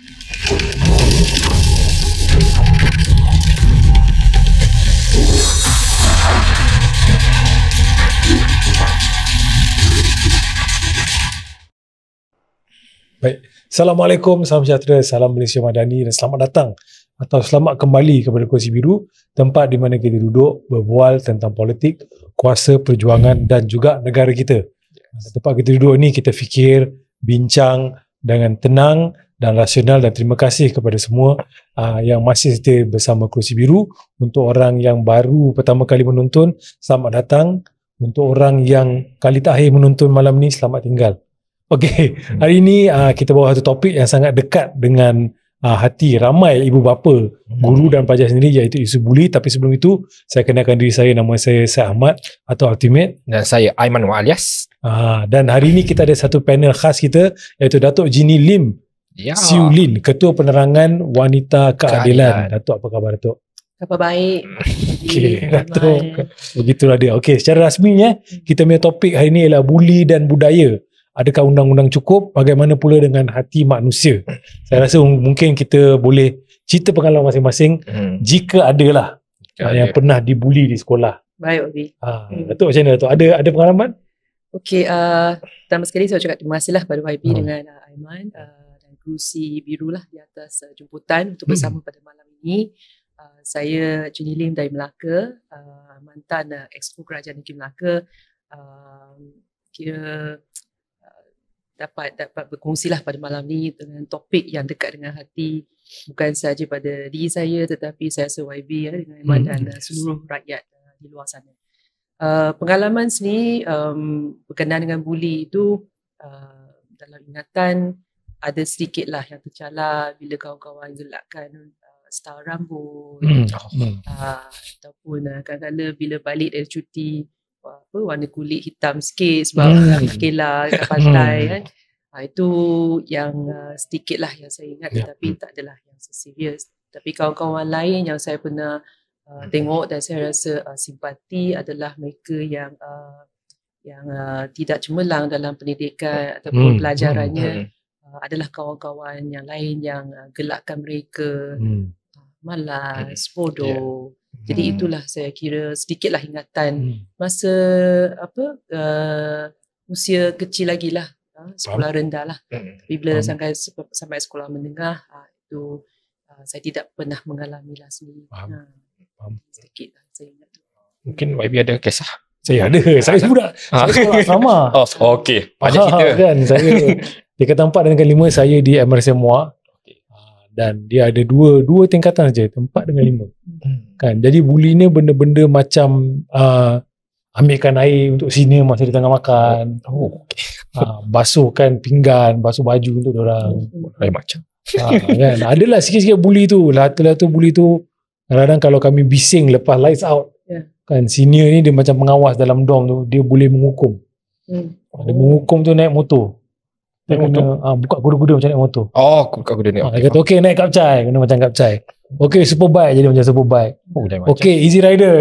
Baik, Assalamualaikum, salam sejahtera, salam Malaysia Madani dan selamat datang atau selamat kembali kepada Kursi Biru, tempat di mana kita duduk berbual tentang politik, kuasa, perjuangan dan juga negara kita. Tempat kita duduk ni kita fikir, bincang dengan tenang dan rasional, dan terima kasih kepada semua yang masih setia bersama Kursi Biru. Untuk orang yang baru pertama kali menonton, selamat datang. Untuk orang yang kali terakhir menonton malam ni, selamat tinggal. Okey, hari ini kita bawa satu topik yang sangat dekat dengan hati ramai ibu bapa, guru dan pelajar sendiri, iaitu isu buli. Tapi sebelum itu, saya kenalkan diri saya. Nama saya Syed Ahmad atau Ultimate. Dan saya Aiman Alias. Dan hari ini kita ada satu panel khas kita, iaitu Datuk Jeannie Lim Siu Lin, Ketua Penerangan Wanita Keadilan. Datuk, apa khabar Datuk? Khabar baik. Okey, Datuk. Begitulah dia. Okey, secara rasminya kita punya topik hari ini ialah buli dan budaya. Adakah undang-undang cukup? Bagaimana pula dengan hati manusia? Saya rasa mungkin kita boleh cerita pengalaman masing-masing, jika adalah yang pernah dibuli di sekolah. Baik, Obi. Datuk, macam mana Datuk? Ada pengalaman? Okey, pertama sekali saya ucapkan terima kasihlah kepada YB dengan Aiman dan Kursi Biru lah di atas jemputan untuk bersama pada malam ini. Saya Jeannie Lim dari Melaka, mantan Exco Kerajaan Negeri Melaka. Kira dapat berkongsilah pada malam ni dengan topik yang dekat dengan hati, bukan sahaja pada diri saya, tetapi saya rasa YB dengan Aiman dan seluruh rakyat di luar sana. Pengalaman sendiri berkenaan dengan buli itu, dalam ingatan ada sedikit lah yang tercalar bila kawan-kawan gelakkan style rambut, ataupun kadang-kadang bila balik dari cuti, warna kulit hitam sikit sebab kelah kat pantai kan. Itu yang sedikit lah yang saya ingat, tetapi tak adalah yang serius. Tapi kawan-kawan lain yang saya pernah tengok dan saya rasa simpati adalah mereka yang tidak cemerlang dalam pendidikan ataupun pelajarannya. Adalah kawan-kawan yang lain yang gelakkan mereka malas, bodoh. Jadi itulah saya kira sedikitlah ingatan masa usia kecil lagi lah, sekolah rendah lah. Tapi bila sampai sekolah menengah, itu saya tidak pernah mengalami lah sendiri. Sedikit lah saya ingat. Mungkin YB ada kisah? Saya ada. Saya budak sekolah sama. Okey, banyak cerita kan. Saya tingkatan 4 dan tingkatan 5 saya di MRC Muar. Dan dia ada dua tingkatan saja, 4 dengan 5. Kan, jadi buli ni benda-benda macam ambilkan air untuk senior masa di tengah makan. Basuhkan pinggan, basuh baju untuk diorang. Lain macam. Kan, adalah sikit-sikit buli tu. Lata-lata buli tu kadang-kadang kalau kami bising lepas lights out, kan senior ni dia macam pengawas dalam dorm tu, dia boleh menghukum. Dia menghukum tu naik motor. Buka kuda-kuda macam naik motor. Buka kuda naik. Dia kata okey naik kapcai, kena macam kapcai. Okey superbike jadi macam superbike. Okey easy rider.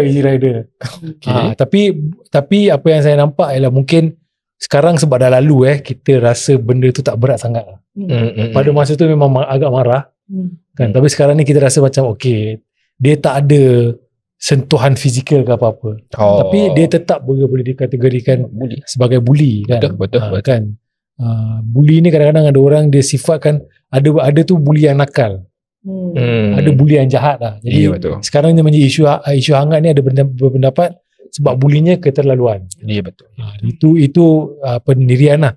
Tapi apa yang saya nampak ialah mungkin sekarang sebab dah lalu kita rasa benda tu tak berat sangat. Pada masa tu memang agak marah. Kan, tapi sekarang ni kita rasa macam okey, dia tak ada sentuhan fizikal ke apa-apa. Tapi dia tetap boleh dikategorikan sebagai buli kan. Betul. Kan. Buli ni kadang-kadang ada orang dia sifatkan ada tu buli yang nakal. Ada buli yang jahat lah. Jadi sekarang ni menjadi isu hangat ni, ada berpendapat sebab bulinya keterlaluan. Ya betul. Itu pendirian lah.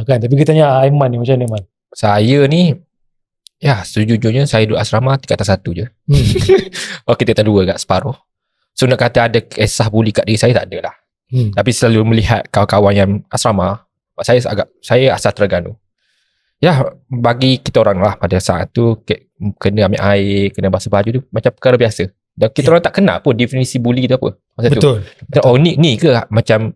Kan, tapi kita tanya Aiman ni macam mana Aiman? Saya ni sejujurnya saya duduk asrama tingkatan 1 je. Tingkatan 2 kat separuh. So nak kata ada kisah buli kat diri saya, tak ada lah. Tapi selalu melihat kawan-kawan yang asrama, saya asal Terengganu. Bagi kita orang lah pada saat tu kena ambil air, kena basuh baju tu macam perkara biasa. Dan kita orang tak kenal pun definisi buli tu apa. Masa betul. Ni ke macam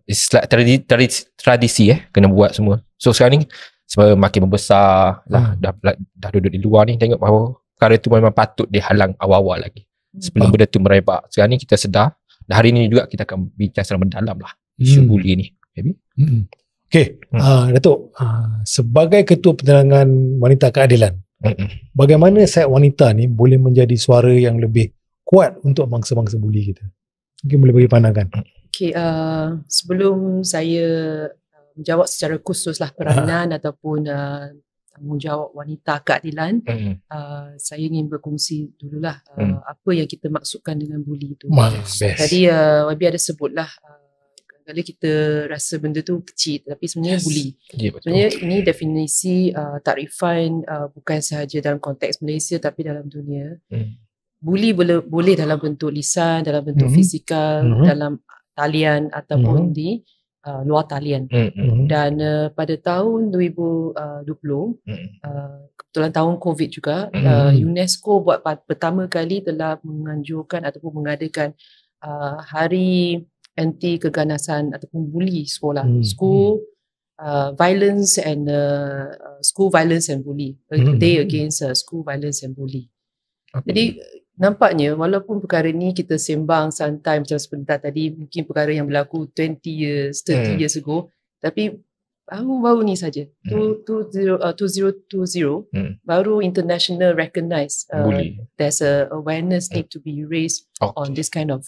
tradisi kena buat semua. So sekarang ni semakin membesar lah, dah duduk di luar ni, tengok bahawa perkara tu memang patut dihalang awal-awal lagi sebelum benda tu merebak. Sekarang ni kita sedar, dan hari ni juga kita akan bincang secara mendalam lah isu buli ni. Okey, Datuk, sebagai Ketua Penerangan Wanita Keadilan, Bagaimana side wanita ni boleh menjadi suara yang lebih kuat untuk mangsa-mangsa buli kita? Mungkin boleh bagi pandangan. Okay, sebelum saya menjawab secara khusus lah peranan ataupun tanggungjawab wanita keadilan, saya ingin berkongsi dululah apa yang kita maksudkan dengan buli itu. Best. Tadi YB ada sebutlah kadang-kadang kita rasa benda tu kecil tapi sebenarnya buli. Ya, betul. Sebenarnya ini definisi takrifan bukan sahaja dalam konteks Malaysia tapi dalam dunia. Buli boleh dalam bentuk lisan, dalam bentuk fizikal, dalam talian ataupun di luar talian. Dan pada tahun 2020, kebetulan tahun COVID juga, UNESCO buat pertama kali telah menganjurkan ataupun mengadakan hari anti keganasan ataupun buli sekolah. School violence and bully. Day against school violence and bully. Jadi nampaknya walaupun perkara ni kita sembang santai macam sebentar tadi, mungkin perkara yang berlaku 20 years, 30 years ago, tapi baru ni saja 2020 baru international recognize there's a awareness need to be raised on this kind of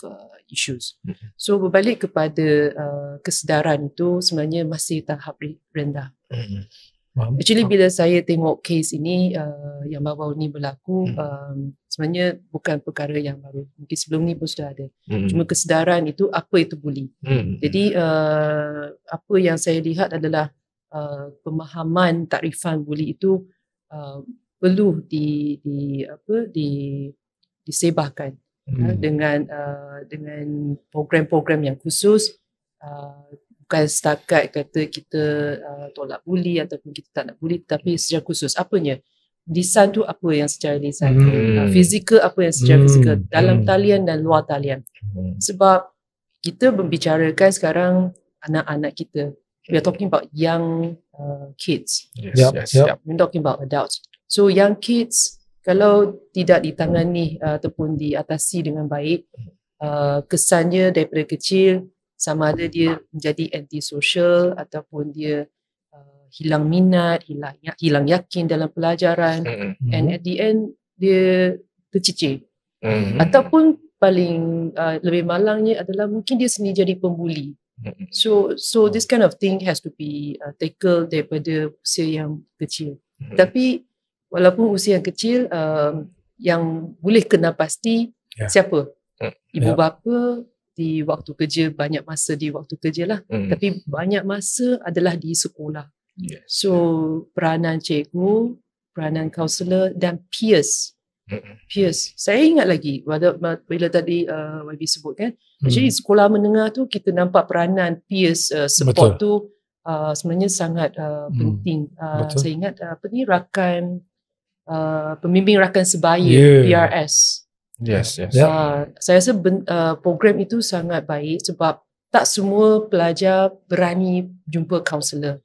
issues. So berbalik kepada kesedaran itu sebenarnya masih tahap rendah. Actually bila saya tengok case ini yang baru-baru ni berlaku, sebenarnya bukan perkara yang baru. Mungkin sebelum ni pun sudah ada. Cuma kesedaran itu, apa itu buli. Jadi apa yang saya lihat adalah pemahaman takrifan buli itu perlu disebarkan dengan program-program yang khusus. Bukan setakat kata kita tolak buli ataupun kita tak nak buli, tapi secara khusus apanya, lisan tu apa yang secara lisan, fizikal apa yang secara fizikal, dalam talian dan luar talian. Sebab kita membicarakan sekarang anak-anak kita, we are talking about young kids, we're talking about adults. So young kids kalau tidak ditangani ataupun diatasi dengan baik, kesannya daripada kecil sama ada dia menjadi antisocial ataupun dia hilang minat, hilang yakin dalam pelajaran, and at the end dia tercicir. Ataupun paling lebih malangnya adalah mungkin dia sendiri jadi pembuli. So this kind of thing has to be tackled daripada usia yang kecil. Tapi walaupun usia yang kecil, yang boleh kena pasti siapa? Ibu bapa di waktu kerja, banyak masa di waktu kerja lah. Tapi banyak masa adalah di sekolah. So peranan cikgu, peranan kaunselor dan peers. Saya ingat lagi bila tadi YB sebut kan, actually sekolah menengah tu kita nampak peranan peers support tu sebenarnya sangat penting. Saya ingat rakan pembimbing rakan sebaya, PRS. Yes. Saya rasa program itu sangat baik sebab tak semua pelajar berani jumpa kaunselor.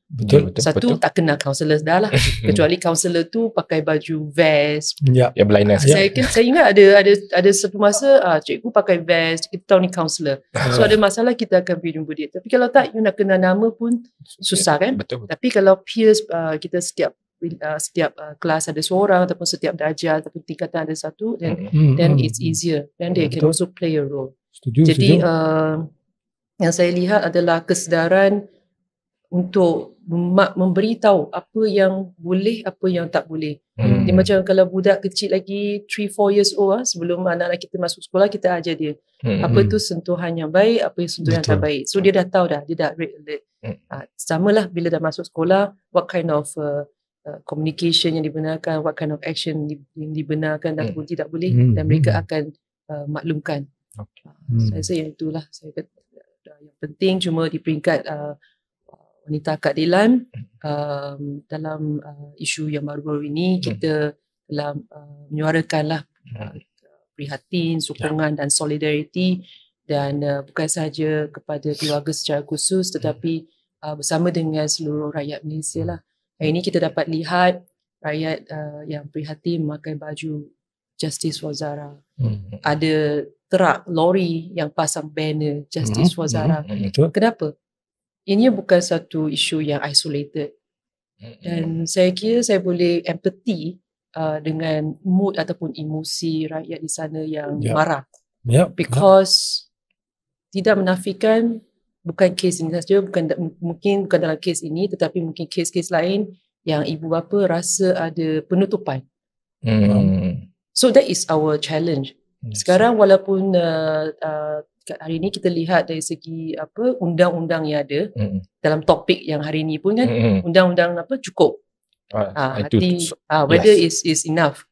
Satu, tak kenal kaunselor dah lah. Kecuali kaunselor tu pakai baju vest. Yang blindness. Saya ingat ada satu masa cikgu pakai vest, kita tahu ni kaunselor. So ada masalah kita akan pergi jumpa dia. Tapi kalau tak, you nak kenal nama pun susah kan? Betul. Tapi kalau peers, kita setiap kelas ada seorang ataupun setiap darjah ataupun tingkatan ada satu, then it's easier, then they can also play a role. Jadi yang saya lihat adalah kesedaran untuk memberitahu apa yang boleh, apa yang tak boleh. Dia macam kalau budak kecil lagi 3-4 years old, sebelum anak-anak kita masuk sekolah, kita ajar dia apa tu sentuhan yang baik, apa yang sentuhan yang tak baik. So dia dah tahu dah, dia dah red alert. Samalah bila dah masuk sekolah, what kind of communication yang dibenarkan, what kind of action yang dibenarkan dan tidak boleh, dan mereka akan maklumkan. Saya rasa yang itulah saya kata yang penting. Cuma di peringkat wanita keadilan, dalam isu yang baru-baru ini kita telah menyuarakanlah prihatin, sokongan dan solidariti, dan bukan sahaja kepada keluarga secara khusus tetapi bersama dengan seluruh rakyat Malaysia lah. Hari ini kita dapat lihat rakyat yang prihatin memakai baju Justice for Zara. Ada truk, lori yang pasang banner Justice for Zara. Kenapa? Ini bukan satu isu yang isolated. Dan saya kira saya boleh empathy dengan mood ataupun emosi rakyat di sana yang Ya. marah. Yep. Because tidak menafikan bukan kes ini saja, mungkin bukan dalam kes ini, tetapi mungkin kes-kes lain yang ibu bapa rasa ada penutupan. So that is our challenge. Sekarang walaupun hari ini kita lihat dari segi undang-undang yang ada dalam topik yang hari ini pun kan, undang-undang cukup. Whether is enough.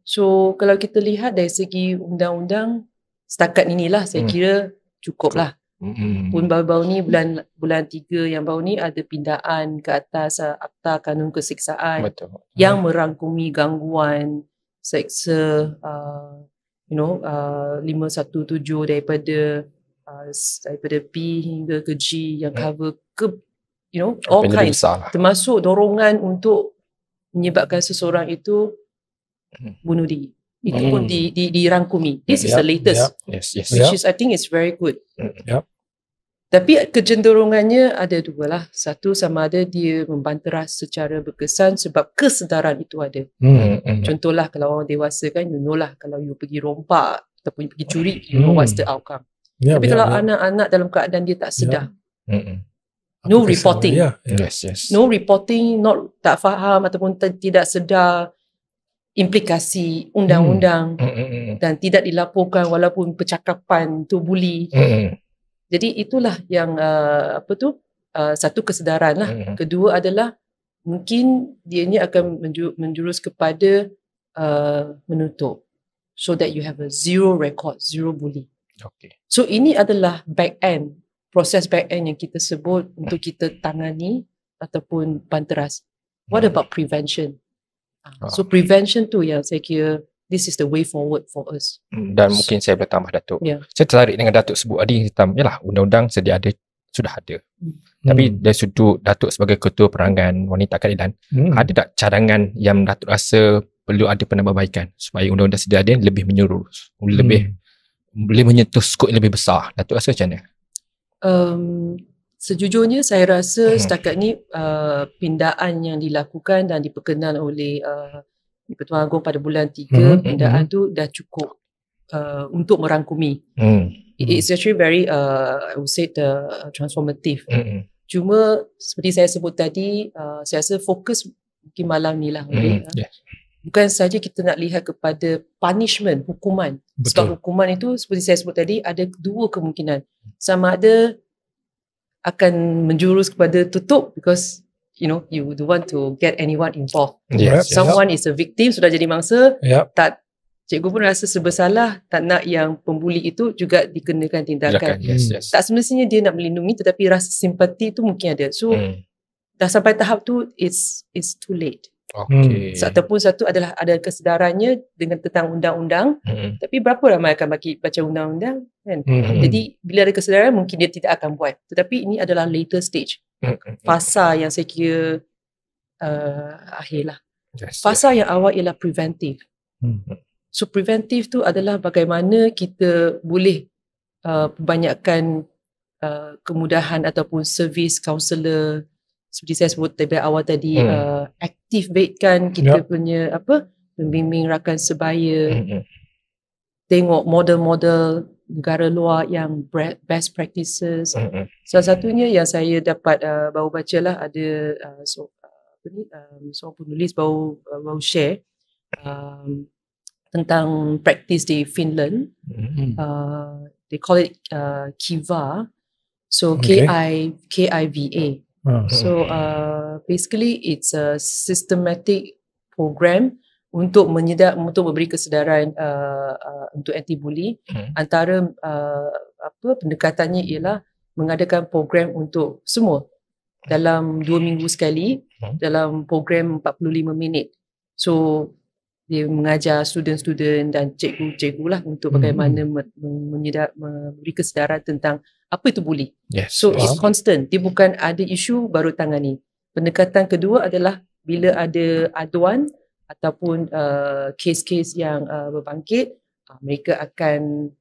So kalau kita lihat dari segi undang-undang setakat inilah saya kira cukup lah. Pun baru-baru ni bulan 3 yang baru ni ada pindaan ke atas Akta Kanun Keseksaan yang merangkumi gangguan seksa 517 daripada P hingga ke G yang cover ke all kinds, termasuk dorongan untuk menyebabkan seseorang itu bunuh diri. Itu pun dirangkumi. This is the latest. Which is I think it's very good. Tapi kecenderungannya ada dua lah. Satu, sama ada dia membanteras secara berkesan sebab kesedaran itu ada. Contohlah kalau orang dewasa kan, you know lah, kalau you pergi rompak ataupun you pergi curi, you know what's the outcome. Tapi kalau anak-anak dalam keadaan dia tak sedar, no reporting. No reporting, tak faham ataupun tidak sedar implikasi undang-undang dan tidak dilaporkan walaupun percakapan tu bully. Jadi itulah yang satu kesedaran lah. Kedua adalah mungkin dia ni akan menjurus kepada menutup, so that you have a zero record, zero bully. So ini adalah proses back end yang kita sebut untuk kita tangani ataupun banteras. What about prevention? So prevention tu yang saya kira this is the way forward for us. Dan mungkin saya boleh tambah Datuk. Saya tertarik dengan Datuk sebut tadi tentang yalah undang-undang sudah ada. Tapi dari sudut Datuk sebagai Ketua Perangan Wanita Keadilan, ada tak cadangan yang Datuk rasa perlu ada penambahbaikan supaya undang-undang sedia ada lebih menyeluruh, lebih boleh menyentuh skop yang lebih besar? Datuk rasa macam mana? Sejujurnya saya rasa setakat ni pindaan yang dilakukan dan diperkenal oleh Di-Pertuan Agong pada bulan 3, pindaan tu dah cukup untuk merangkumi. It's actually very I would say transformative. Cuma seperti saya sebut tadi, saya rasa fokus mungkin malam ni lah. Bukan saja kita nak lihat kepada punishment, hukuman. Sebab hukuman itu seperti saya sebut tadi ada dua kemungkinan. Sama ada akan menjurus kepada tutup because you don't want to get anyone involved. Someone is a victim, sudah jadi mangsa, tak, cikgu pun rasa bersalah, tak nak yang pembuli itu juga dikenakan tindakan. Tak semestinya dia nak melindungi, tetapi rasa simpati tu mungkin ada. So dah sampai tahap tu it's too late. Ataupun satu adalah ada kesedarannya dengan tentang undang-undang, tapi berapa ramai akan baca undang-undang kan? Jadi bila ada kesedaran mungkin dia tidak akan buat. Tetapi ini adalah later stage, fasa yang saya kira akhir lah. Fasa yang awal ialah preventive. So preventive tu adalah bagaimana kita boleh perbanyakkan kemudahan ataupun servis kaunselor. Seperti saya sebut dari awal tadi, activatekan kita punya pembimbing rakan sebaya, tengok model-model negara luar yang best practices. Salah satunya yang saya dapat baru baca lah, ada seorang penulis baru share tentang practice di Finland. They call it Kiva. So KIVA. So basically it's a systematic program untuk memberi kesedaran untuk anti bully. Antara pendekatannya ialah mengadakan program untuk semua dalam 2 minggu sekali, dalam program 45 minit. So dia mengajar student-student dan cikgu-cikgu lah untuk bagaimana memberi kesedaran tentang apa itu bully. So it's constant. Dia bukan ada isu baru tangani. Pendekatan kedua adalah bila ada aduan ataupun kes-kes yang berbangkit, mereka akan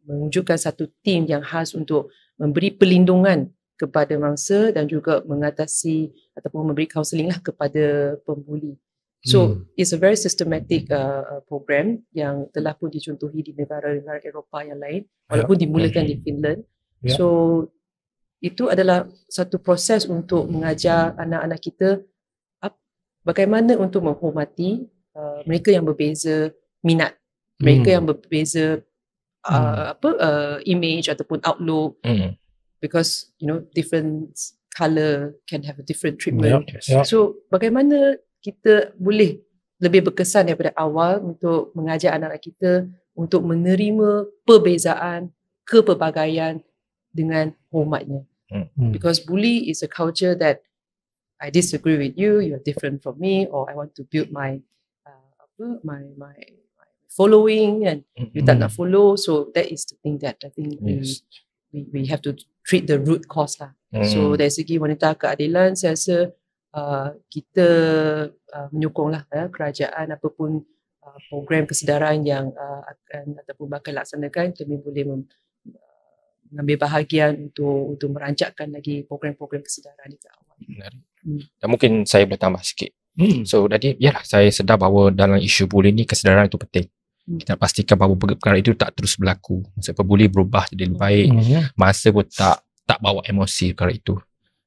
mewujudkan satu tim yang khas untuk memberi perlindungan kepada mangsa dan juga mengatasi ataupun memberi kaunseling lah kepada pembuli. So it's a very systematic program yang telah pun dicontohi di negara-negara Eropah yang lain, walaupun dimulakan di Finland. So itu adalah satu proses untuk mengajar anak-anak kita bagaimana untuk menghormati mereka yang berbeza minat, mereka yang berbeza image ataupun outlook, because different color can have a different treatment. So bagaimana kita boleh lebih berkesan daripada awal untuk mengajar anak-anak kita untuk menerima perbezaan, kepelbagaian dengan hormatnya. Because bully is a culture that I disagree with you, you're different from me, or I want to build my my following and you tak nak follow. So that is the thing that I think we have to treat the root cause lah. So dari segi wanita keadilan, saya rasa kita menyokonglah kerajaan apapun program kesedaran yang akan ataupun bakal laksanakan, kami boleh mengambil bahagian untuk merancangkan lagi program-program kesedaran di awal. Dan mungkin saya boleh tambah sikit. So tadi saya sedar bahawa dalam isu bully ni kesedaran itu penting. Kita pastikan bahawa perkara itu tak terus berlaku. Maksudnya pembuli berubah jadi lebih baik. Masa pun tak bawa emosi perkara itu.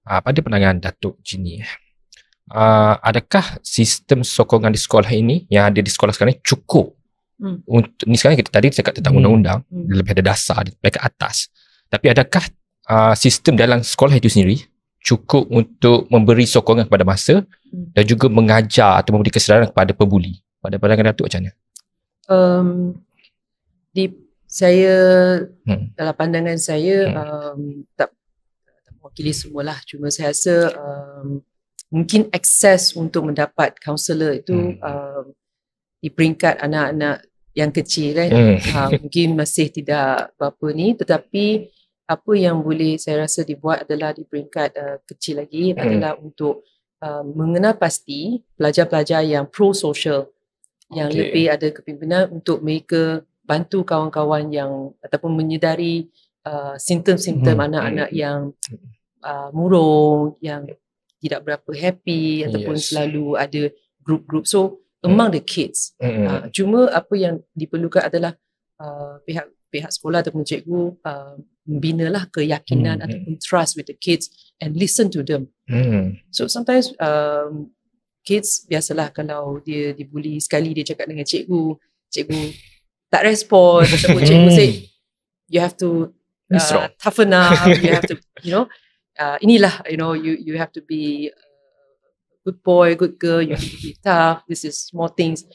Pada pandangan Datuk Jeannie, adakah sistem sokongan di sekolah ini yang ada di sekolah sekarang ni cukup untuk ni? Sekarang kita tadi cakap tentang undang-undang, lebih ada dasar, lebih ke atas. Tapi adakah sistem dalam sekolah itu sendiri cukup untuk memberi sokongan kepada masa dan juga mengajar atau memberi kesedaran kepada pembuli? Pada pandangan Datuk macam mana? Dalam pandangan saya tak mewakili semualah, cuma saya rasa mungkin akses untuk mendapat kaunselor itu di peringkat anak-anak yang kecil mungkin masih tidak berapa ni, tetapi apa yang boleh saya rasa dibuat adalah di peringkat kecil lagi adalah untuk mengenal pasti pelajar-pelajar yang pro-social, yang lebih ada kepimpinan untuk mereka bantu kawan-kawan yang ataupun menyedari simptom-simptom anak-anak yang murung, yang tidak berapa happy ataupun selalu ada group-group. So among the kids, cuma apa yang diperlukan adalah pihak sekolah ataupun cikgu membinalah keyakinan ataupun trust with the kids and listen to them. So sometimes kids biasalah kalau dia dibuli sekali, dia cakap dengan cikgu tak respon ataupun cikgu say you have to toughen up, you have to inilah you have to be good boy, good girl, you have to be tough, this is small things.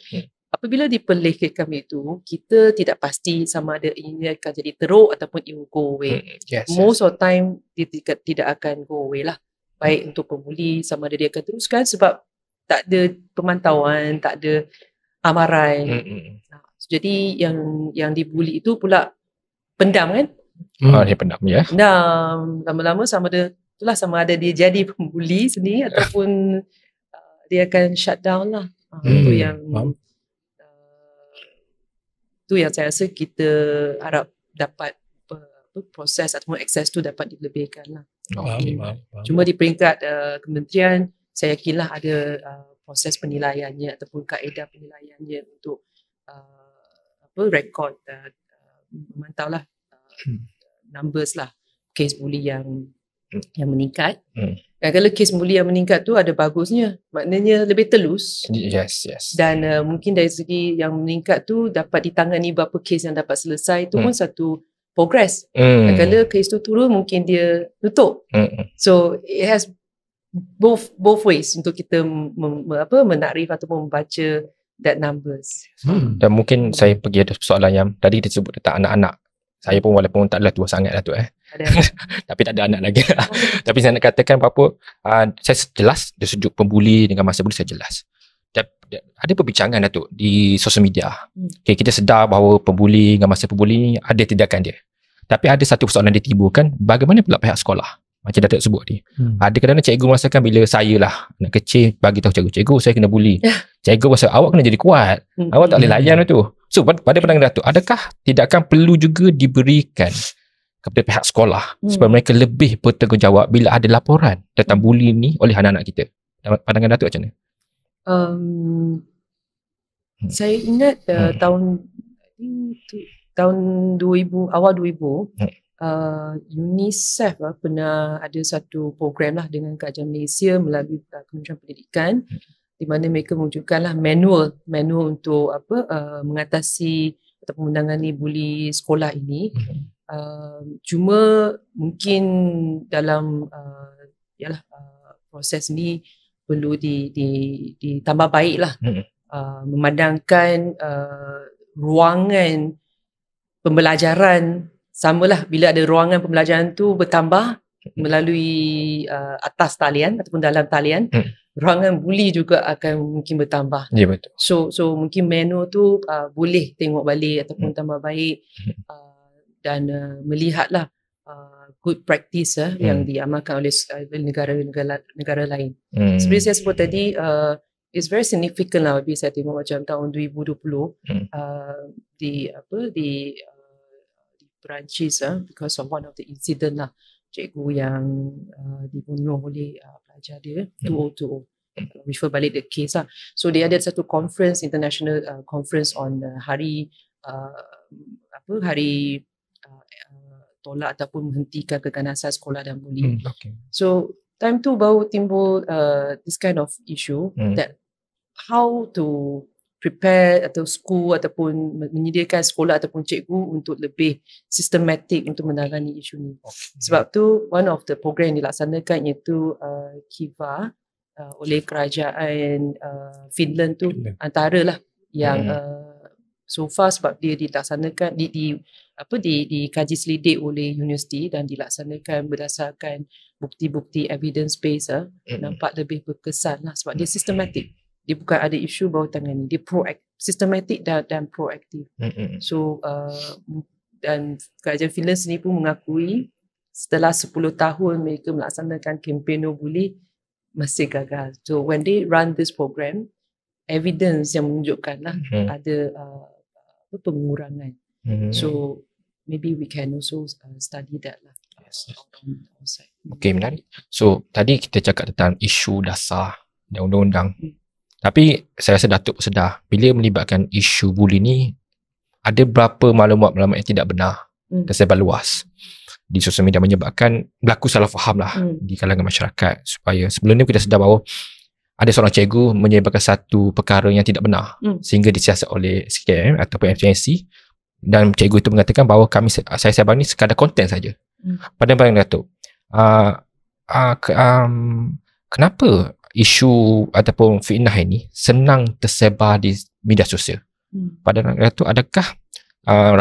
Apabila diperlehkan kami itu, kita tidak pasti sama ada ini akan jadi teruk ataupun it will go away. Most of the time dia tidak akan go away lah. Baik untuk pembuli, sama ada dia akan teruskan sebab tak ada pemantauan, tak ada amaran. Jadi yang dibuli itu pula pendam kan? Dia pendam Pendam lama-lama sama ada dia jadi pembuli sendiri ataupun dia akan shut down lah. Itu yang saya rasa kita harap dapat proses ataupun akses tu dapat dilebihkan lah. Cuma di peringkat kementerian, saya yakinlah ada proses penilaiannya ataupun kaedah penilaiannya untuk rekod memantau lah numbers lah kes bully yang meningkat. Dan kalau kes bully yang meningkat tu ada bagusnya, maknanya lebih telus. Dan mungkin dari segi yang meningkat tu dapat ditangani berapa kes yang dapat selesai, tu pun satu progress. Dan kalau kes tu turun, mungkin dia tutup. So it has both ways untuk kita menakrif ataupun membaca that numbers. Dan mungkin saya pergi ada soalan yang tadi disebut tentang anak-anak. Saya pun walaupun tak adalah tua sangat lah tu tapi tak ada anak lagi. Tapi saya nak katakan apa-apa, saya jelas dari sudut pembuli dengan masa bully saya jelas. Ada perbincangan Datuk di sosial media. Kita sedar bahawa pembuli dengan masa pembuli ni ada tindakan dia. Tapi ada satu persoalan dia timbulkan, bagaimana pula pihak sekolah? Macam Datuk sebut ni. Ada kadang-kadang cikgu merasakan bila saya lah anak kecil bagi tahu cikgu saya kena bully. Cikgu rasa awak kena jadi kuat. Awak tak boleh layan tu. So pada pandangan Datuk, adakah tindakan perlu juga diberikan kepada pihak sekolah supaya mereka lebih bertanggungjawab bila ada laporan tentang bully ni oleh anak-anak kita? Pandangan Datuk macam mana? Saya ingat tahun I think tahun 2000, awal 2000, UNICEF pernah ada satu program lah dengan Kerajaan Malaysia melalui Kementerian Pendidikan, di mana mereka menunjukkanlah manual untuk mengatasi ataupun menangani buli sekolah ini. Cuma mungkin dalam proses ni perlu ditambah baik lah. Memandangkan ruangan pembelajaran samalah, bila ada ruangan pembelajaran tu bertambah melalui atas talian ataupun dalam talian, ruangan buli juga akan mungkin bertambah. Ya, betul. So mungkin menu tu boleh tengok balik ataupun tambah baik, dan melihatlah good practice yang diamalkan oleh negara lain. Seperti saya sebut tadi, it's very significant lah bila saya tengok macam tahun 2020 di Perancis, because of one of the incident lah, cikgu yang dibunuh oleh pelajar dia, 2020. Refer balik the case lah. So dia ada satu conference, international conference on hari tolak ataupun menghentikan keganasan sekolah dan buli. So time tu baru timbul this kind of issue, that how to prepare atau school ataupun menyediakan sekolah ataupun cikgu untuk lebih sistematik untuk menangani isu ni. Sebab tu one of the program yang dilaksanakan iaitu KIVA oleh kerajaan Finland tu antaralah yang so far, sebab dia dilaksanakan dikaji selidik oleh universiti dan dilaksanakan berdasarkan bukti-bukti evidence based, nampak lebih berkesan lah sebab dia sistematik. Dia bukan ada isu bawah tangan ni, dia sistematik dan proaktif. So dan kerajaan Finland sendiri pun mengakui setelah 10 tahun mereka melaksanakan kempen no bully masih gagal. So when they run this program, evidence yang menunjukkan lah ada pengurangan. So maybe we can also study that lah. Okay, menarik. So tadi kita cakap tentang isu dasar dan undang-undang. Tapi saya rasa Datuk sedar bila melibatkan isu buli ni, ada berapa maklumat-maklumat yang tidak benar tersebar luas di sosial media, menyebabkan berlaku salah faham lah di kalangan masyarakat. Supaya sebelum ni kita sedar bahawa ada seorang cikgu menyebarkan satu perkara yang tidak benar sehingga disiasat oleh SKM ataupun FCNC, dan cikgu itu mengatakan bahawa saya sebar ni sekadar konten saja. Pandang-pandang Datuk, kenapa isu ataupun fitnah ini senang tersebar di media sosial? Padahal Datuk, adakah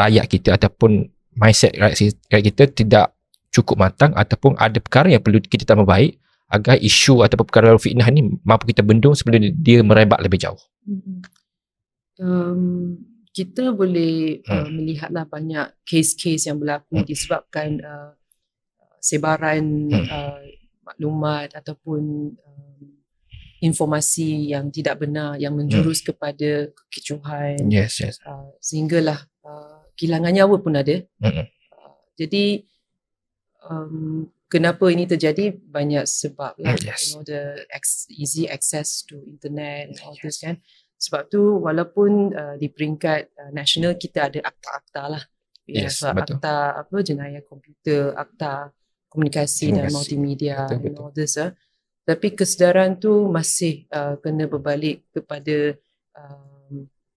rakyat kita ataupun mindset rakyat kita tidak cukup matang, ataupun ada perkara yang perlu kita tambah baik agar isu ataupun perkara fitnah ni mampu kita bendung sebelum dia merebak lebih jauh? Kita boleh melihatlah banyak kes-kes yang berlaku disebabkan sebaran maklumat ataupun informasi yang tidak benar yang menjurus kepada kekecohan. Sehinggalah kehilangan nyawa pun ada. Jadi kenapa ini terjadi? Banyak sebab lah. The easy access to internet and all this kan. Sebab tu walaupun di peringkat nasional kita ada akta-akta lah. Akta jenayah komputer, akta komunikasi dan multimedia and all this. Tapi kesedaran tu masih kena berbalik kepada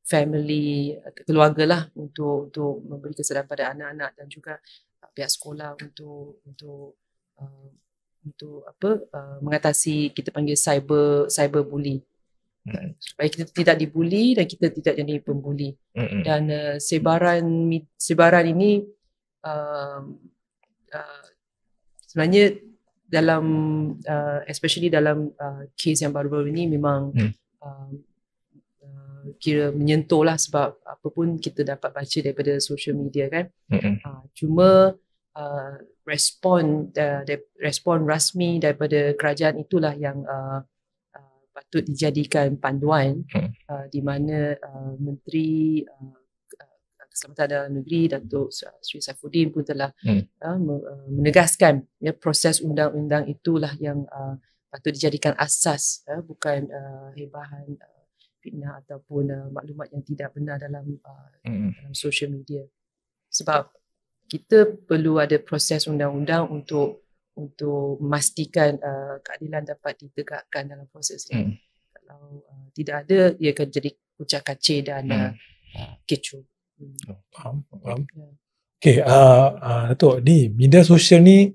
family, keluarga lah, untuk memberi kesedaran pada anak-anak dan juga pihak sekolah untuk mengatasi, kita panggil cyber bully. Supaya kita tidak dibuli dan kita tidak jadi pembuli. Dan sebaran ini sebenarnya dalam especially dalam kes yang baru-baru ini memang kira menyentuh lah, sebab apa pun kita dapat baca daripada social media kan. Cuma respon rasmi daripada kerajaan itulah yang patut dijadikan panduan, di mana Menteri Keselamatan Dalam Negeri Datuk Seri Saifuddin pun telah menegaskan proses undang-undang itulah yang patut dijadikan asas, bukan hebahan fitnah ataupun maklumat yang tidak benar dalam social media. Sebab kita perlu ada proses undang-undang untuk memastikan keadilan dapat ditegakkan dalam proses ini. Kalau tidak ada, ia akan jadi kucak kacir dan kecoh. Faham. Okay, Datuk, ni media sosial ni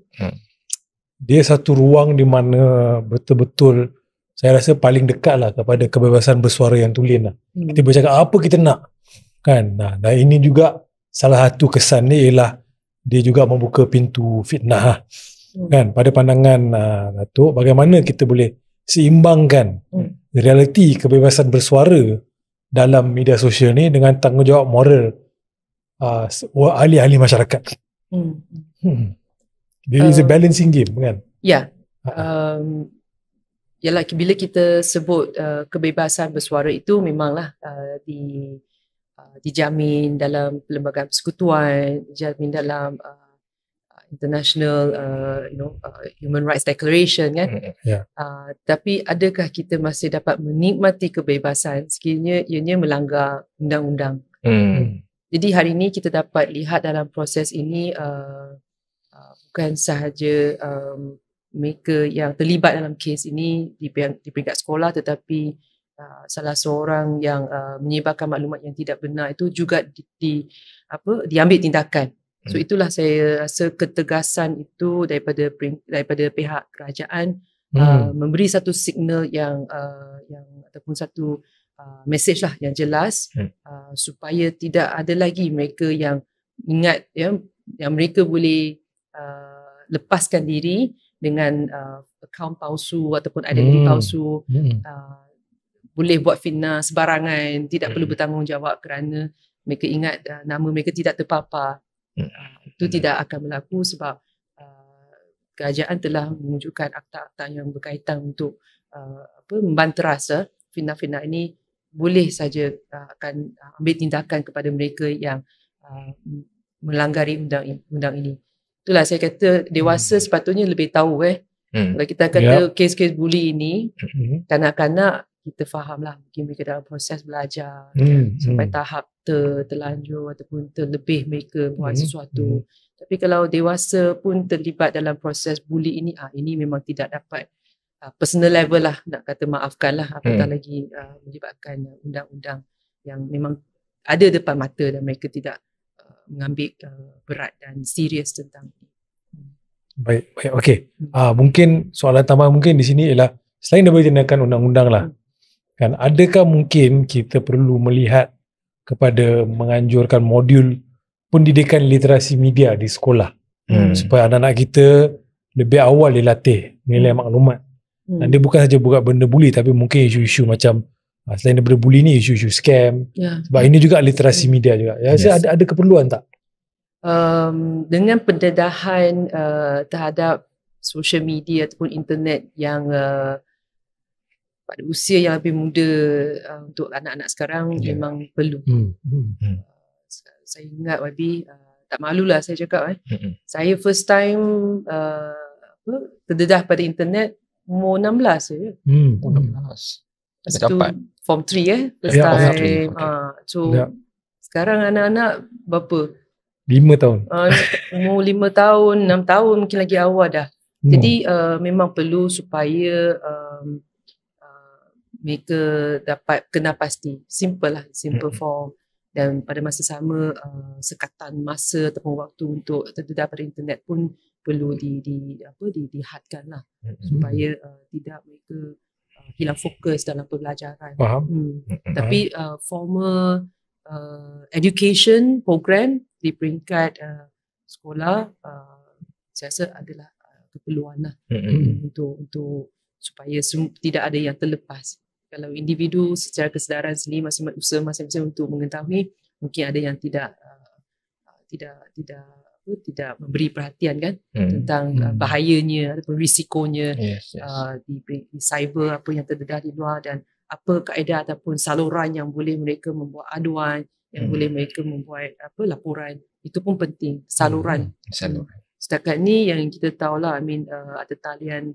dia satu ruang di mana betul-betul saya rasa paling dekat lah kepada kebebasan bersuara yang tulen lah. Kita bercakap apa kita nak kan. Dan ini juga salah satu kesan ni ialah dia juga membuka pintu fitnah lah. Kan, pada pandangan Datuk, bagaimana kita boleh seimbangkan realiti kebebasan bersuara dalam media sosial ni dengan tanggungjawab moral ahli-ahli masyarakat. There is a balancing game kan. Ya. Yalah, bila kita sebut kebebasan bersuara itu memanglah dijamin dalam Perlembagaan Persekutuan, dijamin dalam International Human Rights Declaration kan. Tapi adakah kita masih dapat menikmati kebebasan sekiranya ianya melanggar undang-undang? Jadi hari ini kita dapat lihat dalam proses ini bukan sahaja mereka yang terlibat dalam kes ini di peringkat sekolah, tetapi salah seorang yang menyebarkan maklumat yang tidak benar itu juga diambil tindakan. So itulah saya rasa ketegasan itu daripada pihak kerajaan memberi satu signal yang ataupun satu message lah yang jelas supaya tidak ada lagi mereka yang ingat yang mereka boleh lepaskan diri dengan akaun palsu ataupun identiti palsu, boleh buat fitnah sebarangan, tidak perlu bertanggungjawab kerana mereka ingat nama mereka tidak terpapar. Itu tidak akan berlaku sebab kerajaan telah menunjukkan akta-akta yang berkaitan untuk membanteras fitnah-fitnah ini boleh saja akan ambil tindakan kepada mereka yang melanggari undang ini. Itulah saya kata dewasa sepatutnya lebih tahu kalau kita kata kes-kes buli ini, kanak-kanak kita fahamlah mungkin mereka dalam proses belajar sampai tahap terlanjur ataupun terlebih mereka buat sesuatu. Tapi kalau dewasa pun terlibat dalam proses buli ini, ini memang tidak dapat personal level lah, nak kata maafkan lah, apatah lagi melibatkan undang-undang yang memang ada depan mata dan mereka tidak mengambil berat dan serius tentang ini. Baik, okey. Mungkin soalan tambahan mungkin di sini ialah selain daripada tindakan undang-undang lah, kan, adakah mungkin kita perlu melihat kepada menganjurkan modul pendidikan literasi media di sekolah supaya anak-anak kita lebih awal dilatih nilai maklumat. Dan dia bukan saja buat benda buli, tapi mungkin isu-isu macam selain daripada buli ni, isu-isu scam. Sebab ini juga literasi media juga. Saya ada keperluan tak? Dengan pendedahan terhadap social media ataupun internet yang pada usia yang lebih muda, untuk anak-anak sekarang memang perlu. Saya ingat YB, tak malulah saya cakap saya first time terdedah pada internet umur 16 saja. 16. Lepas tu form 3 first time. So sekarang anak-anak berapa? 5 tahun. Umur 5 tahun, 6 tahun mungkin lagi awal dah. Jadi memang perlu supaya mereka dapat kenal pasti. Simple form. Dan pada masa sama sekatan masa ataupun waktu untuk terdedah pada internet pun perlu dihadkan lah, supaya tidak mereka hilang fokus dalam pembelajaran. Tapi formal education program di peringkat sekolah saya rasa adalah keperluan lah untuk supaya tidak ada yang terlepas. Kalau individu secara kesedaran sendiri usaha masing-masing untuk mengetahui, mungkin ada yang tidak memberi perhatian kan tentang bahayanya ataupun risikonya di cyber, apa yang terdedah di luar dan apa kaedah ataupun saluran yang boleh mereka membuat aduan, yang boleh mereka membuat laporan. Itu pun penting, saluran. Setakat ni yang kita tahulah, ada talian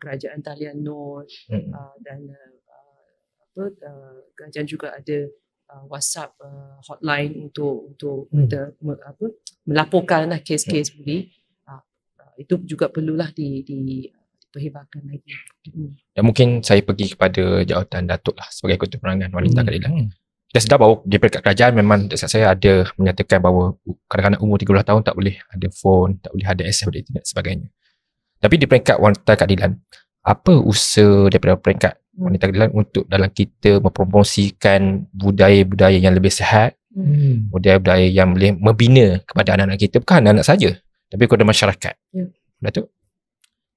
kerajaan talian Nur dan kerajaan juga ada WhatsApp hotline untuk melaporkan kes-kes buli. Itu juga perlulah diperhebahkan lagi. Dan mungkin saya pergi kepada jawatan Datuk lah sebagai Ketua Penerangan Wanita Keadilan. Kita sedar bahawa di peringkat kerajaan memang dekat saya ada menyatakan bahawa kanak-kanak umur 30 tahun tak boleh ada phone, tak boleh ada akses pada internet sebagainya. Tapi di peringkat Wanita Keadilan, apa usaha daripada peringkat Wanita Keadilan untuk dalam kita mempromosikan budaya-budaya yang lebih sihat, budaya-budaya yang boleh membina kepada anak-anak kita, bukan anak-anak saja, tapi kepada masyarakat. Datuk?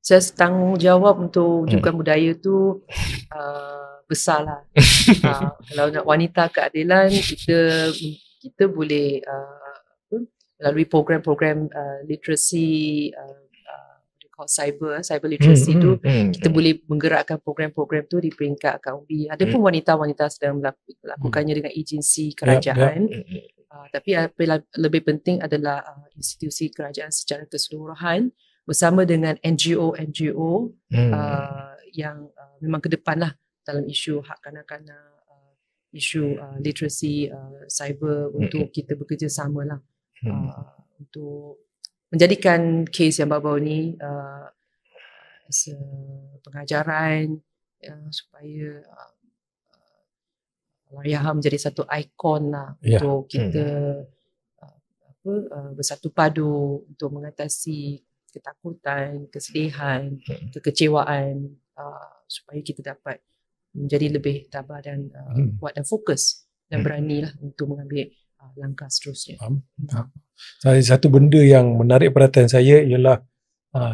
Saya tanggungjawab untuk wujudkan budaya tu besarlah. Kalau nak wanita keadilan, kita boleh melalui program-program literacy, cyber literacy tu, kita boleh menggerakkan program-program tu di peringkat KUB. Ada pun wanita-wanita sedang melakukannya dengan agensi kerajaan. Tapi apa yang lebih penting adalah institusi kerajaan secara keseluruhan bersama dengan NGO yang memang ke depan lah dalam isu hak kanak-kanak, isu literasi cyber, untuk kita bekerjasama lah untuk menjadikan kes yang baru-baru ni pengajaran supaya Allahyarham menjadi satu ikon lah untuk kita bersatu padu untuk mengatasi ketakutan, kesedihan, kekecewaan, supaya kita dapat menjadi lebih tabah dan kuat dan fokus dan beranilah untuk mengambil langkah seterusnya. Satu benda yang menarik perhatian saya ialah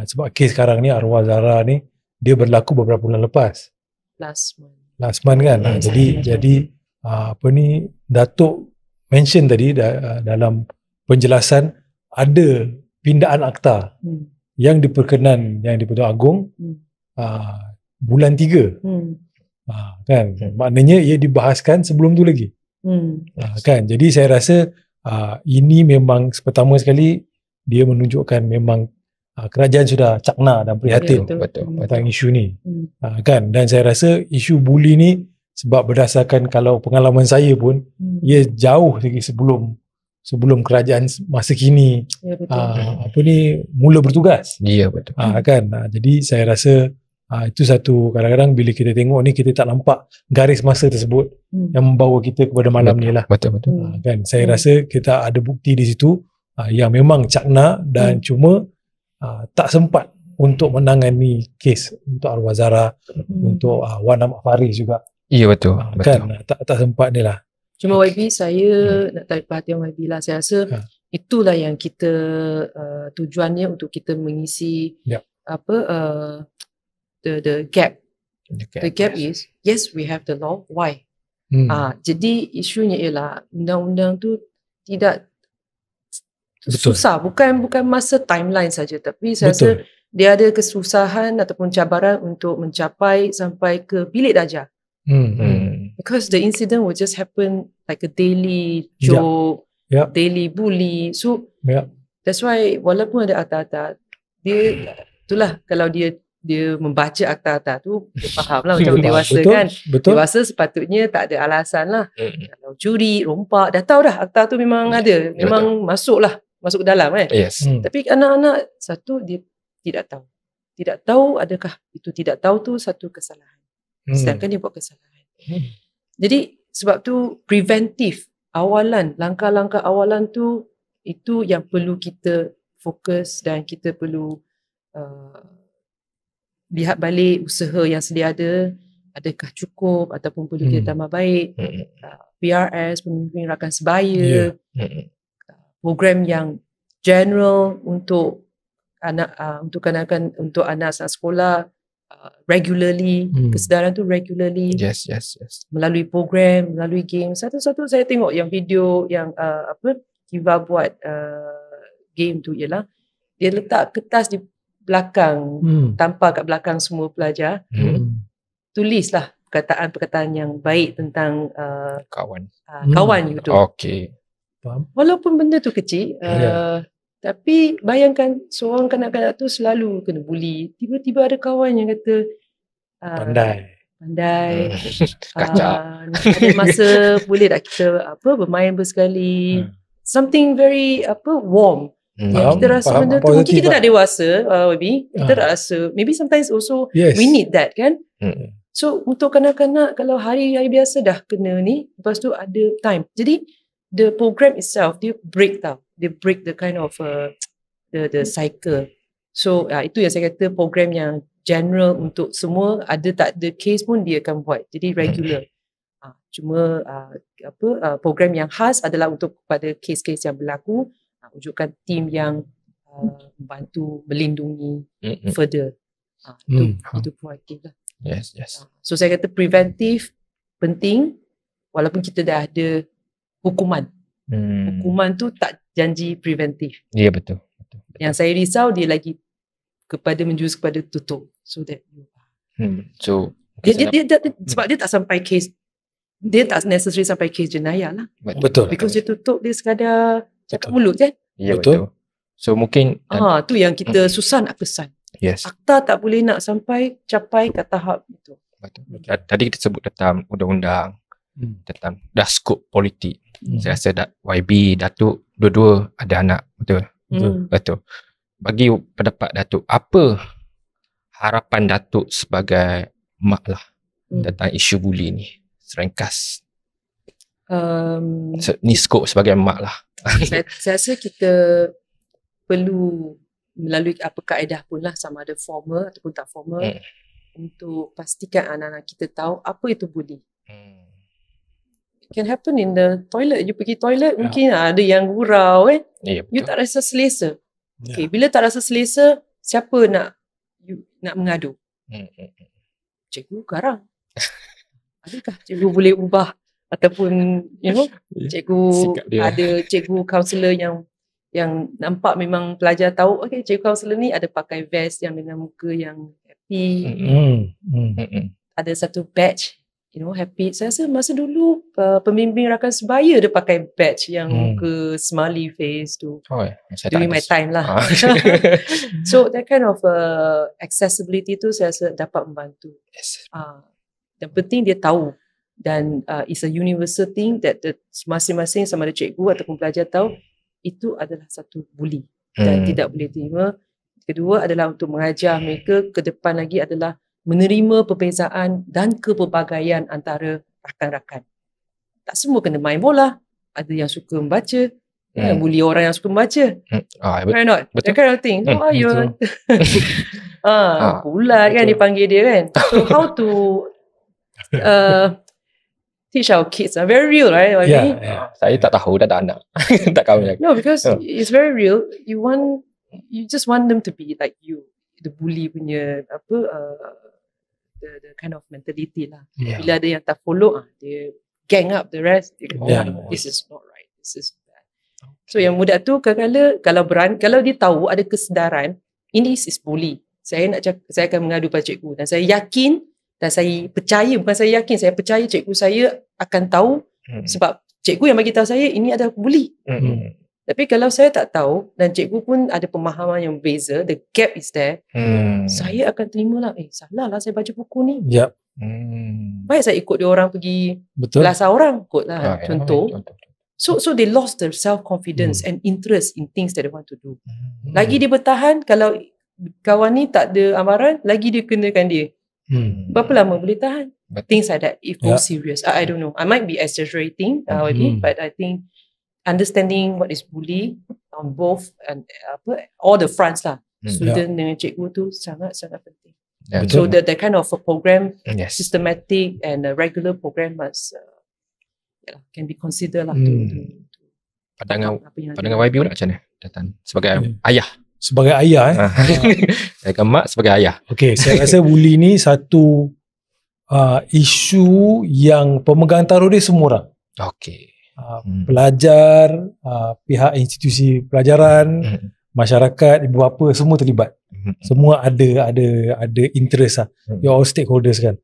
sebab kes sekarang ni arwah Zahra ni dia berlaku beberapa bulan lepas. Last month kan. Jadi Datuk mention tadi dalam penjelasan ada pindaan akta yang diperkenan yang di-Pertuan Agong bulan 3. Kan, maknanya ia dibahaskan sebelum tu lagi. Kan, jadi saya rasa ini memang pertama sekali dia menunjukkan memang kerajaan sudah cakna dan prihatin tentang isu ni. Kan, dan saya rasa isu buli ni sebab berdasarkan kalau pengalaman saya pun ia jauh lagi sebelum kerajaan masa kini mula bertugas. Ya, betul. Kan, jadi saya rasa itu satu, kadang-kadang bila kita tengok ni kita tak nampak garis masa tersebut yang membawa kita kepada malam ni lah. Betul. Kan, saya rasa kita ada bukti di situ yang memang cakna dan cuma tak sempat untuk menangani kes untuk arwah Zahra, untuk Wan Ahmad Faris juga. Ya, betul. Kan, tak sempat ni lah. Cuma YB, saya nak tarik perhatian YB lah. Saya rasa itulah yang kita tujuannya untuk kita mengisi the gap. The gap is, yes, we have the law. Why? Jadi isunya ialah undang-undang tu tidak susah. Bukan masa timeline saja, tapi saya rasa dia ada kesusahan ataupun cabaran untuk mencapai sampai ke bilik darjah. Because the incident will just happen like a daily joke, daily bully. So that's why walaupun ada akta-akta, dia itulah kalau dia membaca akta-akta tu, dia faham lah macam dewasa kan. Dewasa sepatutnya tak ada alasan lah. Kalau curi, rompak, dah tahu dah akta tu memang ada, memang masuk ke dalam kan. Tapi anak-anak satu dia tidak tahu adakah itu tidak tahu tu satu kesalahan, sedangkan dia buat kesalahan. Jadi sebab tu preventif, awalan, langkah-langkah awalan tu, itu yang perlu kita fokus dan kita perlu lihat balik usaha yang sedia ada, adakah cukup ataupun perlu kita tambah baik. PRS, pemimpin rakan sebaya, program yang general untuk anak, untuk kanak-kanak, untuk anak sekolah, regularly, kesedaran tu regularly. Yes. Melalui program, melalui game. Satu-satu saya tengok yang video yang Kiva buat game tu ialah dia letak kertas di belakang, tampar kat belakang semua pelajar. Tulislah perkataan-perkataan yang baik tentang kawan gitu. Okay. Walaupun benda tu kecil, Tapi bayangkan seorang kanak-kanak tu selalu kena bully. Tiba-tiba ada kawan yang kata Pandai. Kacak. Ada masa boleh tak kita bermain bersekali. Something very warm. Yang kita rasa benda tu mungkin kita dah dewasa, kita dah rasa maybe sometimes also we need that kan. So untuk kanak-kanak kalau hari-hari biasa dah kena ni, lepas tu ada time. Jadi the program itself dia break the kind of the cycle. So itu yang saya kata program yang general untuk semua, ada tak ada case pun dia akan buat. Jadi regular. Cuma program yang khas adalah untuk pada kes-kes yang berlaku, wujudkan tim yang membantu melindungi further. Itu proaktif lah. Yes. So saya kata preventif penting walaupun kita dah ada hukuman. Hukuman tu tak janji preventif. Ya, betul. Yang saya risau dia lagi menjurus kepada tutup. So that So dia sebab dia tak sampai kes, dia tak necessary sampai kes jenayah lah. Betul. Because dia tutup, dia sekadar cakap mulut kan. Ya, betul. So mungkin tu yang kita susah nak kesan. Yes. Akta tak boleh nak capai ke tahap itu. Betul. Tadi kita sebut tentang undang-undang, tentang dah skop politik. Saya rasa YB, Datuk, dua-dua ada anak. Betul. Bagi pendapat Datuk, apa harapan Datuk sebagai mak lah tentang isu buli ni? Serengkas. Ni skop sebagai mak lah. Saya rasa kita perlu melalui apa kaedah pun lah, sama ada formal ataupun tak formal, untuk pastikan anak-anak kita tahu apa itu buli. It can happen in the toilet. You pergi toilet, mungkin ada yang gurau you tak rasa selesa. Okay, bila tak rasa selesa, siapa nak mengadu? Cikgu garang. Adakah cikgu boleh ubah? Ataupun cikgu ada cikgu kaunselor yang nampak memang pelajar tahu, okay, cikgu kaunselor ni ada pakai vest yang dengan muka yang happy. Ada satu badge, happy. Saya rasa masa dulu pembimbing rakan sebaya dia pakai badge yang muka smiley face tu. During my time lah. So that kind of accessibility tu saya rasa dapat membantu. Yang penting dia tahu, dan it's a universal thing that masing-masing sama ada cikgu ataupun pelajar tahu itu adalah satu buli dan tidak boleh terima. Kedua adalah untuk mengajar mereka ke depan lagi adalah menerima perbezaan dan kepelbagaian antara rakan-rakan. Tak semua kena main bola. Ada yang suka membaca. Buli orang yang suka membaca. Right not? That kind of thing. Bulat kan dipanggil dia kan. So how to teach our kids. Very real, right? Saya tak tahu, dah ada anak. Tak kahwin lagi. No, because it's very real. You just want them to be like you. The bully punya the kind of mentality lah. Bila ada yang tak follow, dia gang up the rest. This is not right. This is bad. So yang budak tu kadang-kadang kalau dia tahu ada kesedaran, ini is bully. Saya akan mengadu pada cikgu, dan saya yakin dan saya percaya, bukan saya yakin, saya percaya cikgu saya akan tahu sebab cikgu yang bagi tahu saya ini adalah bully. Tapi kalau saya tak tahu dan cikgu pun ada pemahaman yang berbeza, the gap is there, saya akan terima lah, salah lah saya baca buku ni. Baik saya ikut dia orang pergi belasah orang, ikut lah contoh. So they lost their self-confidence and interest in things that they want to do. Lagi dia bertahan, kalau kawan ni tak ada amaran, lagi dia kenakan dia. Berapa lama boleh tahan? Things like that, if more serious. I don't know. I might be exaggerating, but I think understanding what is bully on both and all the fronts lah. Student dengan cikgu tu sangat-sangat penting. So the kind of a program, systematic and a regular program must can be considered lah. Pandangan YB pula macam mana? Datang sebagai ayah. Sebagai ayah Sebagai mak, sebagai ayah. Okay, saya rasa buli ni satu isu yang pemegang taruh dia semua orang. Okay. Pelajar, pihak institusi pelajaran, masyarakat, ibu bapa, semua terlibat. Semua ada interest lah. You're all stakeholders kan.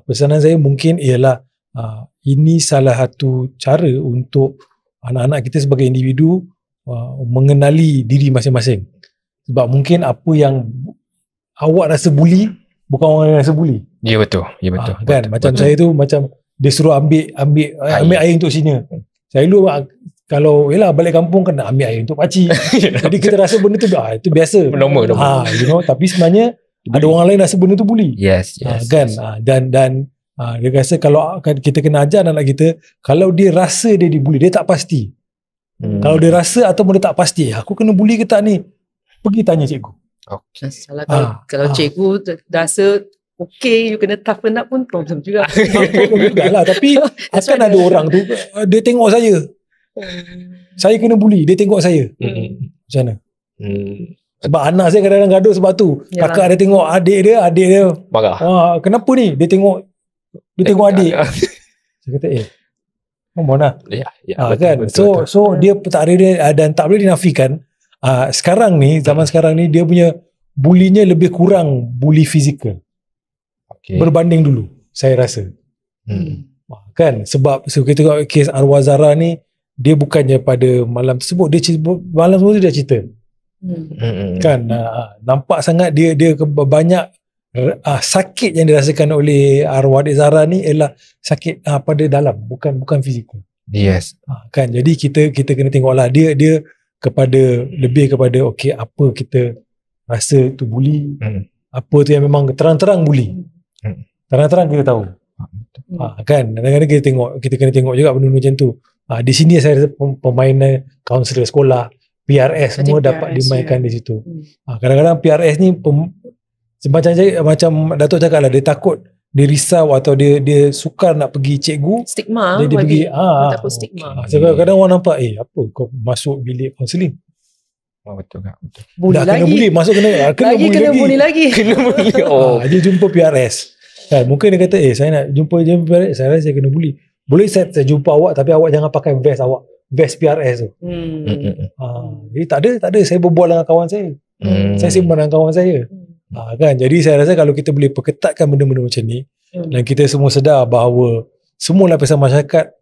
Pesanan saya mungkin ialah ini salah satu cara untuk anak-anak kita sebagai individu mengenali diri masing-masing. Sebab mungkin apa yang awak rasa bully bukan orang yang rasa bully. Ya betul. Ya betul. Kan betul, macam betul. saya tu macam dia suruh ambil air untuk sini. Saya dulu kalau yalah balik kampung kan nak ambil air untuk pakcik. Jadi kita rasa benda tu itu biasa. Normal. Tapi sebenarnya ada orang lain rasa benda tu bully. Yes. Kan. Dan dia rasa kalau kita kena ajar anak kita, kalau dia rasa dia dibuli, dia tak pasti. Kalau dia rasa ataupun dia tak pasti, aku kena bully ke tak ni? Pergi tanya cikgu. Okay. Kalau cikgu rasa okay, you kena toughen up pun problem juga. Problem jugalah. Tapi akan ada orang tu, dia tengok saya kena bully, dia tengok saya. Macam mana? Sebab anak saya kadang-kadang gaduh sebab tu. Kakak dia tengok adik dia marah. Kenapa ni? Dia tengok adik. Saya kata come on lah. Kan? Betul. So dia tak ada dan tak boleh dinafikan. Sekarang ni, zaman sekarang ni, dia punya bullynya lebih kurang bully fizikal. Berbanding dulu, saya rasa. Kan? Sebab kita tengok kes arwah Zara ni, dia bukannya pada malam tersebut, malam tersebut dia cerita. Kan? Nampak sangat dia banyak sakit yang dirasakan oleh arwah adik Zara ni ialah sakit pada dalam, bukan fizikal. Yes. Kan? Jadi kita kena tengoklah dia lebih kepada apa kita rasa tu bully, apa tu yang memang terang-terang bully. Terang-terang kita tahu. Kan? Kadang-kadang kita kena tengok juga benda macam tu. Di sini saya rasa permainan kaunselor sekolah, PRS semua dapat dimainkan di situ. Kadang-kadang PRS ni macam Datuk cakap lah, dia takut, dia risau atau dia sukar nak pergi cikgu. Stigma. Dia pergi takut stigma. Kadang-kadang orang nampak apa kau masuk bilik kaunseling. Betul tak? Bully dah lagi. kena bully, masuk kena bully lagi. Kena bully. Dia jumpa PRS. Kan, mungkin dia kata saya nak jumpa PRS, saya rasa saya kena bully. Boleh saya jumpa awak, tapi awak jangan pakai vest PRS tu. Jadi tak ada saya berbual dengan kawan saya. Saya sembang dengan kawan saya. Kan, jadi saya rasa kalau kita boleh perketatkan benda-benda macam ni, dan kita semua sedar bahawa semua lapisan masyarakat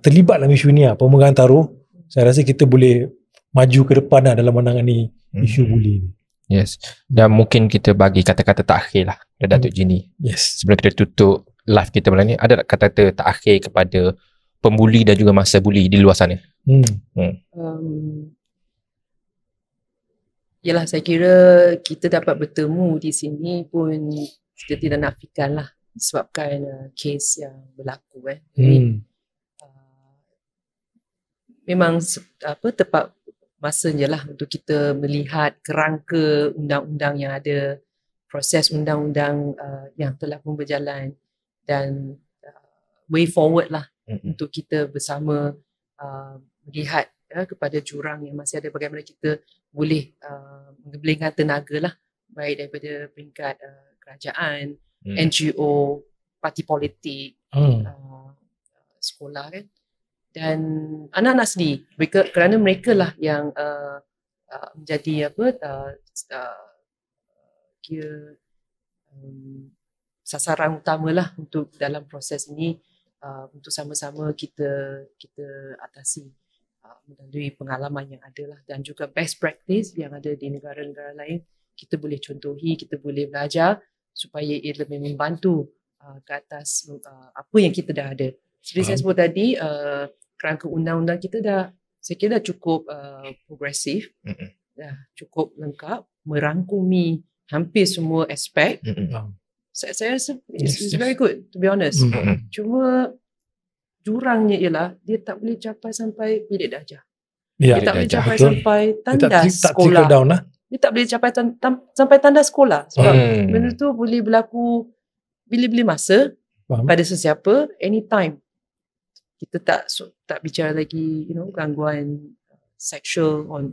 terlibat dalam isu ni, pemegang taruh, saya rasa kita boleh maju ke depan dalam menangani isu bully ni. Yes. Dan mungkin kita bagi kata-kata terakhir lah dari Datuk Jini. Yes. Sebelum kita tutup live kita malam ni, ada tak kata-kata terakhir kepada pembuli dan juga masa buli di luar sana? Yalah, saya kira kita dapat bertemu di sini pun kita tidak nafikan lah disebabkan kes yang berlaku. Memang tepat masanya lah untuk kita melihat kerangka undang-undang yang ada, proses undang-undang yang telah pun berjalan, dan way forward lah untuk kita bersama melihat kepada jurang yang masih ada, bagaimana kita boleh menggabungkan tenaga lah, baik daripada peringkat kerajaan, NGO, parti politik, sekolah kan, dan anak-anak sendiri, kerana mereka lah yang menjadi sasaran utama lah untuk dalam proses ini, untuk sama-sama kita atasi melalui pengalaman yang ada lah, dan juga best practice yang ada di negara-negara lain kita boleh contohi, kita boleh belajar supaya ia lebih membantu ke atas apa yang kita dah ada. Seperti saya sebut tadi, kerangka undang-undang kita saya kira dah cukup progresif, dah cukup lengkap, merangkumi hampir semua aspek. Saya rasa it's very good, to be honest. Cuma jurangnya ialah dia tak boleh capai sampai bilik darjah. Dia tak boleh capai sampai tandas sekolah. Dia tak boleh capai sampai tandas sekolah. Sebab benda tu boleh berlaku bila-bila masa, pada sesiapa, anytime. Kita tak bicara lagi, gangguan sexual on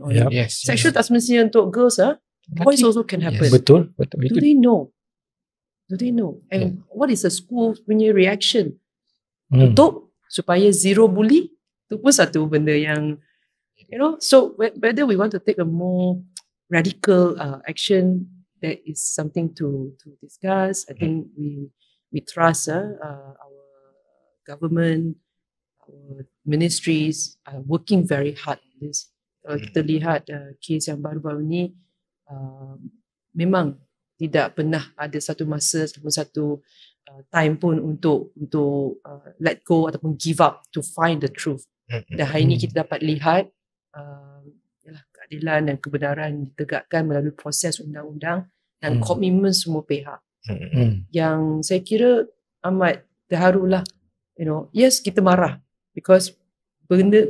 sexual tak semestinya untuk girls, boys also can happen. Betul. Do they know? And what is the school punya reaction untuk supaya zero bully? Itu pun satu benda yang so whether we want to take a more radical action, that is something to discuss. I think we trust our government, our ministries are working very hard on this. Kalau kita lihat kes yang baru-baru ni, memang tidak pernah ada satu masa ataupun satu time pun untuk let go ataupun give up to find the truth. Dan hari ini kita dapat lihat keadilan dan kebenaran ditegakkan melalui proses undang-undang dan komitmen semua pihak. Yang saya kira amat terharulah. Yes, kita marah because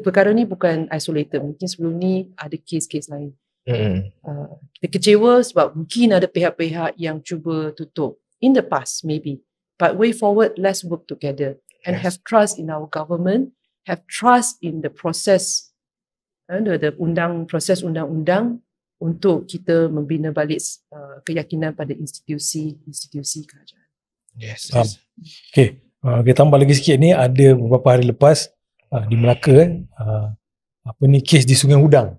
perkara ni bukan isolated. Mungkin sebelum ni ada kes-kes lain. Kita kecewa sebab mungkin ada pihak-pihak yang cuba tutup in the past maybe, but way forward, let's work together and have trust in our government, have trust in the process, the proses undang-undang untuk kita membina balik keyakinan pada institusi kerajaan. Yes. Okay, kita tambah lagi sikit ni. Ada beberapa hari lepas di Melaka kes di Sungai Udang.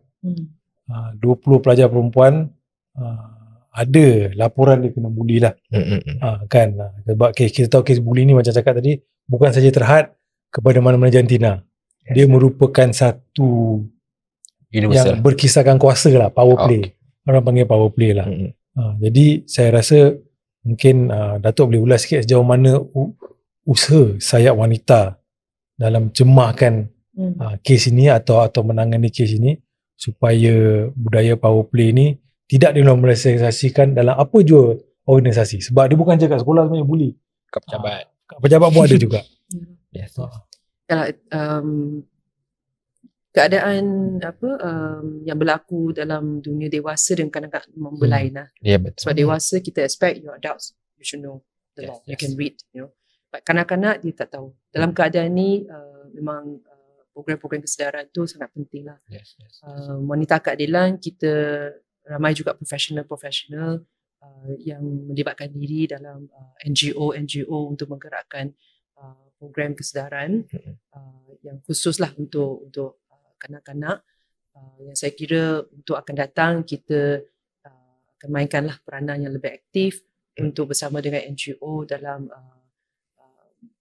20 pelajar perempuan ada laporan dia kena buli lah. Kan, sebab kita tahu kes buli ni macam cakap tadi bukan saja terhad kepada mana-mana jantina. Dia merupakan satu universal, yang berkisahkan kuasa lah, power play. Orang panggil power play lah. Jadi saya rasa mungkin Datuk boleh ulas sikit sejauh mana usaha sayap wanita dalam cemahkan kes ini atau menangani kes ini supaya budaya power play ni tidak dinormalisasikan dalam apa jua organisasi. Sebab dia bukan je kat sekolah sebenarnya buli. Kat pejabat. Kat pejabat pun ada juga. Yes. Keadaan yang berlaku dalam dunia dewasa dan kanak-kanak membelai lah. Ya, betul. Sebab dewasa kita expect your adults, you should know the law. You can read, But kanak-kanak dia tak tahu. Dalam keadaan ni memang program-program kesedaran tu sangat penting lah. Yes. Wanita keadilan, kita ramai juga profesional yang melibatkan diri dalam NGO untuk menggerakkan program kesedaran yang khusus lah untuk kanak-kanak. Yang saya kira untuk akan datang kita akan mainkanlah peranan yang lebih aktif untuk bersama dengan NGO dalam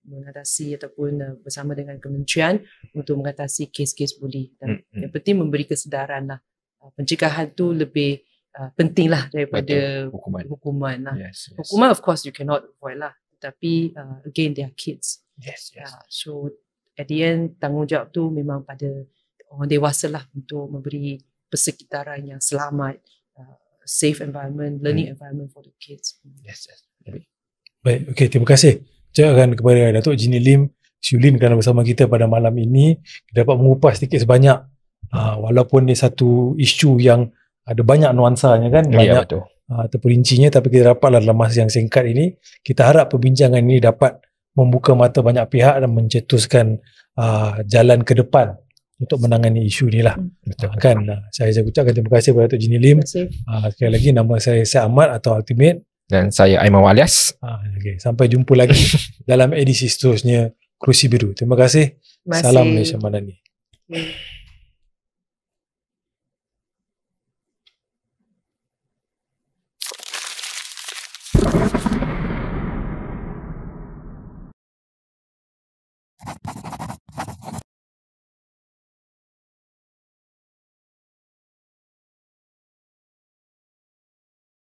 mengatasi ataupun bersama dengan kementerian untuk mengatasi kes-kes buli. Dan yang penting memberi kesedaran lah. Pencegahan tu lebih penting lah daripada hukuman lah. Yes. Hukuman of course you cannot avoid lah. Tapi again they are kids. Yes. So at the end tanggungjawab tu memang pada orang dewasa lah untuk memberi persekitaran yang selamat, safe environment, learning environment for the kids. Yes. Baik, okay, terima kasih. Ucapkan kepada Datuk Jeannie Lim Shulin kerana bersama kita pada malam ini. Kita dapat mengupas sedikit sebanyak walaupun dia satu isu yang ada banyak nuansanya kan, banyak terperincinya, tapi kita dapatlah dalam masa yang singkat ini. Kita harap perbincangan ini dapat membuka mata banyak pihak dan mencetuskan jalan ke depan untuk menangani isu ni lah. Kan, saya ucapkan terima kasih kepada Datuk Jeannie Lim. Sekali lagi nama saya Syed Ahmad atau Ultimate. Dan saya Aiman Walias. Okay. Sampai jumpa lagi dalam edisi seterusnya Kerusi Biru. Terima kasih. Salam Malaysia Madani.